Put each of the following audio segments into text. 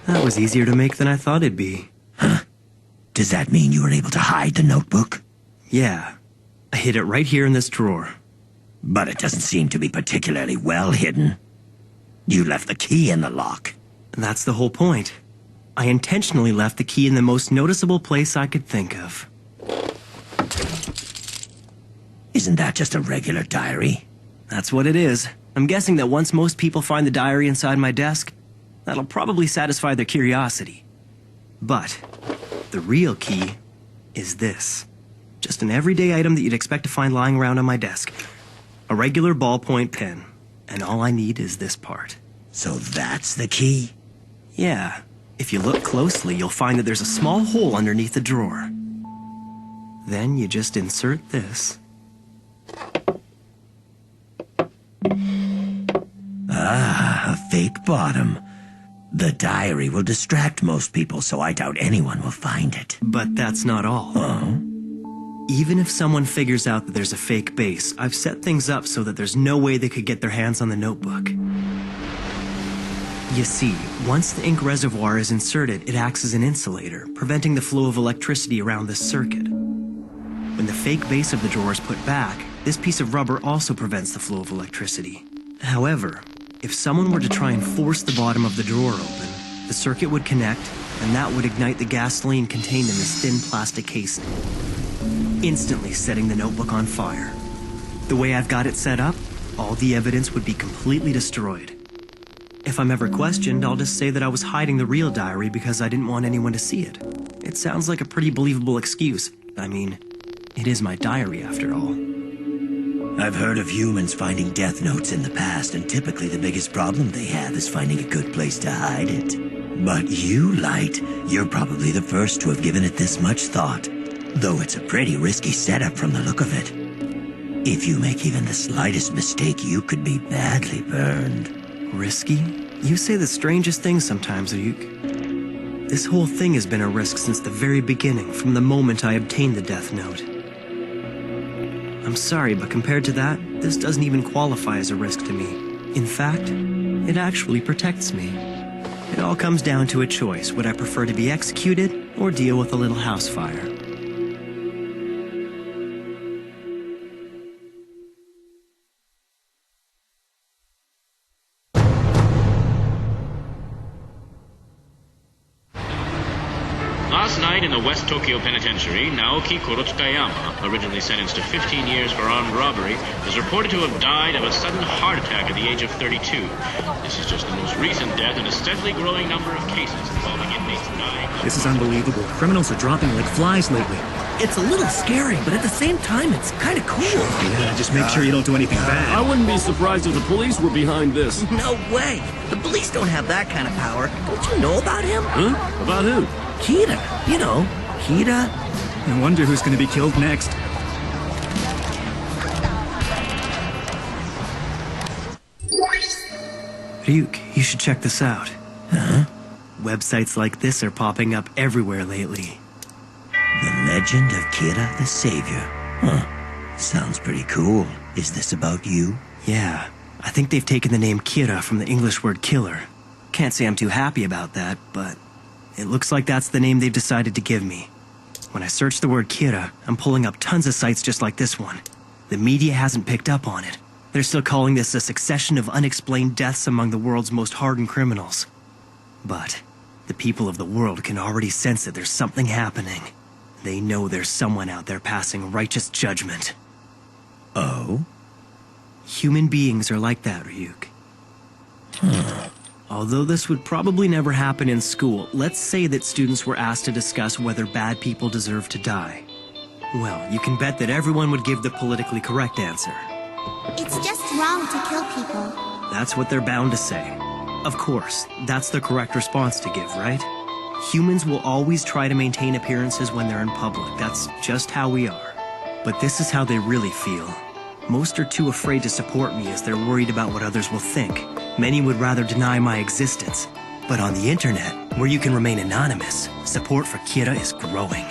That was easier to make than I thought it'd be. Huh? Does that mean you were able to hide the notebook? Yeah. I hid it right here in this drawer. But it doesn't seem to be particularly well hidden. You left the key in the lock. That's the whole point. I intentionally left the key in the most noticeable place I could think of. Isn't that just a regular diary? That's what it is. I'm guessing that once most people find the diary inside my desk, that'll probably satisfy their curiosity. But the real key is this. Just an everyday item that you'd expect to find lying around on my desk. A regular ballpoint pen. And all I need is this part. So that's the key? Yeah. If you look closely, you'll find that there's a small hole underneath the drawer. Then you just insert this. Ah, a fake bottom. The diary will distract most people, so I doubt anyone will find it. But that's not all. Oh? Even if someone figures out that there's a fake base, I've set things up so that there's no way they could get their hands on the notebook. You see, once the ink reservoir is inserted, it acts as an insulator, preventing the flow of electricity around this circuit. When the fake base of the drawer is put back, this piece of rubber also prevents the flow of electricity. However, if someone were to try and force the bottom of the drawer open, the circuit would connect, and that would ignite the gasoline contained in this thin plastic casing, instantly setting the notebook on fire. The way I've got it set up, all the evidence would be completely destroyed. If I'm ever questioned, I'll just say that I was hiding the real diary because I didn't want anyone to see it. It sounds like a pretty believable excuse. I mean, it is my diary after all. I've heard of humans finding death notes in the past, and typically the biggest problem they have is finding a good place to hide it. But you, Light, you're probably the first to have given it this much thought, though it's a pretty risky setup from the look of it. If you make even the slightest mistake, you could be badly burned. Risky? You say the strangest things sometimes, Ryuk. This whole thing has been a risk since the very beginning, from the moment I obtained the death note. I'm sorry, but compared to that, this doesn't even qualify as a risk to me. In fact, it actually protects me. It all comes down to a choice. Would I prefer to be executed or deal with a little house fire? Last night in the West Tokyo Penitentiary, Naoki Kurotsuka-yama, originally sentenced to 15 years for armed robbery, is reported to have died of a sudden heart attack at the age of 32. This is just the most recent death in a steadily growing number of cases involving inmates dying. This is unbelievable. Criminals are dropping like flies lately. It's a little scary, but at the same time, it's kind of cool. Yeah, just make sure you don't do anything bad. I wouldn't be surprised if the police were behind this. No way. The police don't have that kind of power. Don't you know about him? Huh? About who? Kira. You know, Kira. I wonder who's going to be killed next. Ryuk, you should check this out. Huh? Websites like this are popping up everywhere lately. The Legend of Kira the Savior. Huh. Sounds pretty cool. Is this about you? Yeah, I think they've taken the name Kira from the English word killer. Can't say I'm too happy about that, but it looks like that's the name they've decided to give me. When I search the word Kira, I'm pulling up tons of sites just like this one. The media hasn't picked up on it. They're still calling this a succession of unexplained deaths among the world's most hardened criminals. But the people of the world can already sense that there's something happening. They know there's someone out there passing righteous judgment. Oh? Human beings are like that, Ryuk. Although this would probably never happen in school, let's say that students were asked to discuss whether bad people deserve to die. Well, you can bet that everyone would give the politically correct answer. It's just wrong to kill people. That's what they're bound to say. Of course, that's the correct response to give, right? Humans will always try to maintain appearances when they're in public. That's just how we are. But this is how they really feel. Most are too afraid to support me as they're worried about what others will think. Many would rather deny my existence. But on the internet, where you can remain anonymous, support for Kira is growing.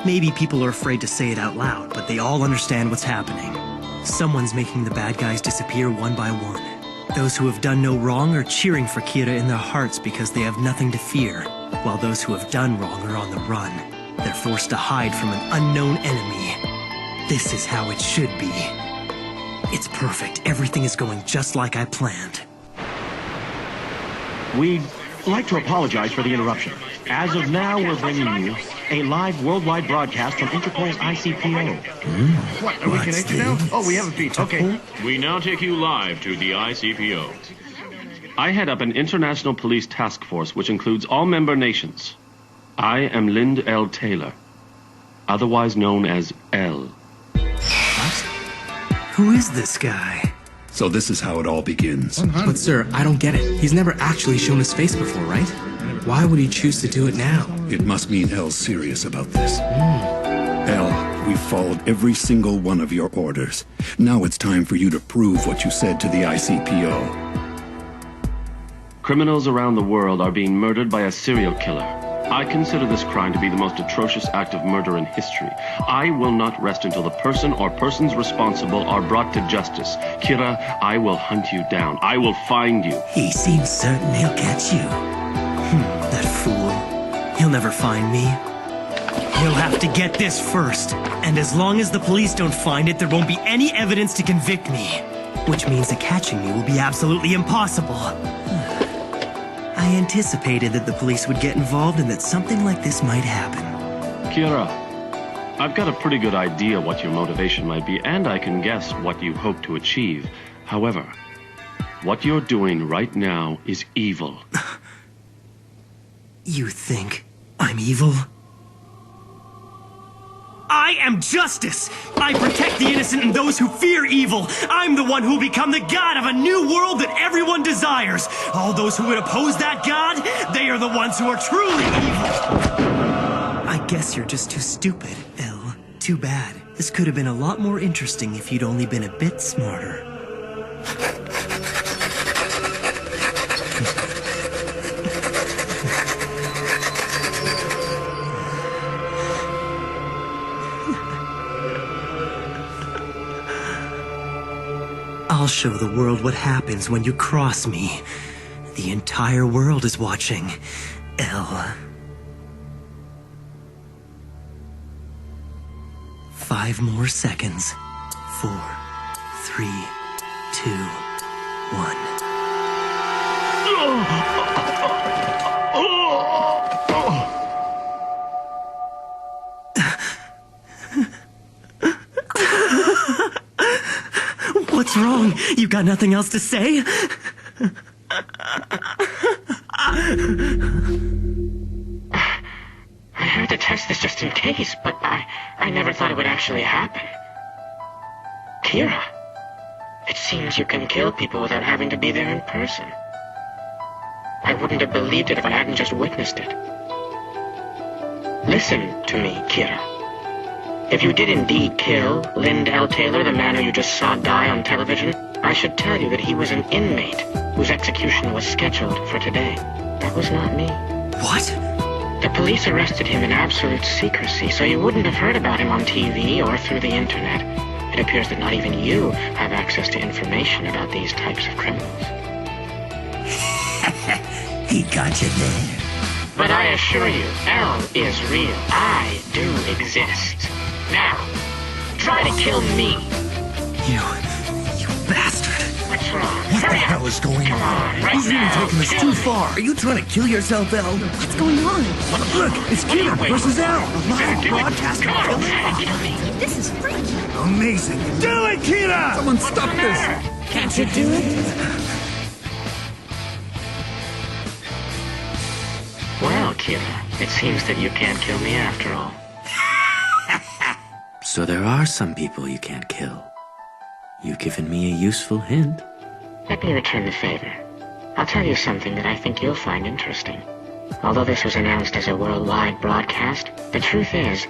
Maybe people are afraid to say it out loud, but they all understand what's happening. Someone's making the bad guys disappear one by one. Those who have done no wrong are cheering for Kira in their hearts because they have nothing to fear, while those who have done wrong are on the run. They're forced to hide from an unknown enemy. This is how it should be. It's perfect. Everything is going just like I planned. We'd like to apologize for the interruption. As of now, we're bringing you a live worldwide broadcast from Interpol's ICPO. What, are we connected now? Oh, we have a feed. Okay. We now take you live to the ICPO. I head up an international police task force which includes all member nations. I am Lind-L Tailor, otherwise known as L. What? Who is this guy? So this is how it all begins. But sir, I don't get it. He's never actually shown his face before, right? Why would he choose to do it now? It must mean L's serious about this. L, we've followed every single one of your orders. Now it's time for you to prove what you said to the ICPO. Criminals around the world are being murdered by a serial killer. I consider this crime to be the most atrocious act of murder in history. I will not rest until the person or persons responsible are brought to justice. Kira, I will hunt you down. I will find you. He seems certain he'll catch you. That fool. He'll never find me. He'll have to get this first. And as long as the police don't find it, there won't be any evidence to convict me. Which means that catching me will be absolutely impossible. I anticipated that the police would get involved and that something like this might happen. Kira, I've got a pretty good idea what your motivation might be, and I can guess what you hope to achieve. However, what you're doing right now is evil. You think I'm evil? I am justice! I protect the innocent and those who fear evil! I'm the one who will become the god of a new world that everyone desires! All those who would oppose that god, they are the ones who are truly evil! I guess you're just too stupid, L. Too bad. This could have been a lot more interesting if you'd only been a bit smarter. I'll show the world what happens when you cross me. The entire world is watching. L. 5 more seconds. 4, 3, 2, 1. What's wrong? You got nothing else to say? I had to test this just in case, but I never thought it would actually happen. Kira, it seems you can kill people without having to be there in person. I wouldn't have believed it if I hadn't just witnessed it. Listen to me, Kira. If you did indeed kill Lind-L Tailor, the man who you just saw die on television, I should tell you that he was an inmate whose execution was scheduled for today. That was not me. What? The police arrested him in absolute secrecy, so you wouldn't have heard about him on TV or through the internet. It appears that not even you have access to information about these types of criminals. He got you there. But I assure you, L is real. I do exist. Now, try to kill me. You bastard. What's wrong? What the hell is going on? Right He's even now. taking this too far. Are you trying to kill yourself, El? What's going on? Look, it's Kira versus El. Live broadcast. This is freaky. Amazing. Do it, Kira! Someone stop this. Can't you do it? Well, Kira, it seems that you can't kill me after all. So there are some people you can't kill. You've given me a useful hint. Let me return the favor. I'll tell you something that I think you'll find interesting. Although this was announced as a worldwide broadcast, the truth is,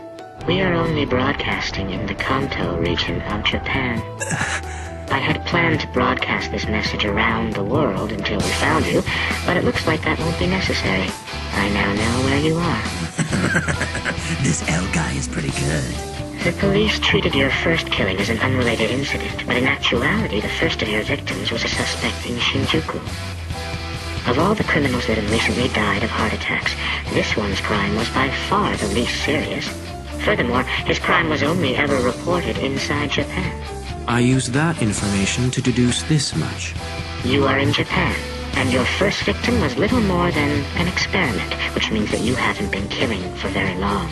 we are only broadcasting in the Kanto region of Japan. I had planned to broadcast this message around the world until we found you, but it looks like that won't be necessary. I now know where you are. This L guy is pretty good. The police treated your first killing as an unrelated incident, but in actuality, the first of your victims was a suspect in Shinjuku. Of all the criminals that have recently died of heart attacks, this one's crime was by far the least serious. Furthermore, his crime was only ever reported inside Japan. I use that information to deduce this much. You are in Japan, and your first victim was little more than an experiment, which means that you haven't been killing for very long.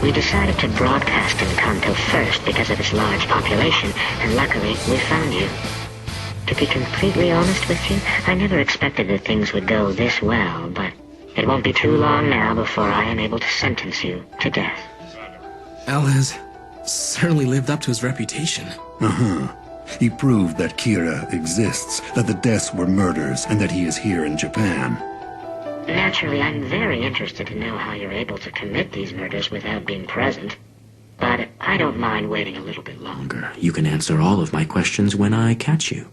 We decided to broadcast in Kanto first because of its large population, and luckily, we found you. To be completely honest with you, I never expected that things would go this well, but it won't be too long now before I am able to sentence you to death. L has certainly lived up to his reputation. He proved that Kira exists, that the deaths were murders, and that he is here in Japan. Naturally, I'm very interested to know how you're able to commit these murders without being present. But I don't mind waiting a little bit longer. You can answer all of my questions when I catch you.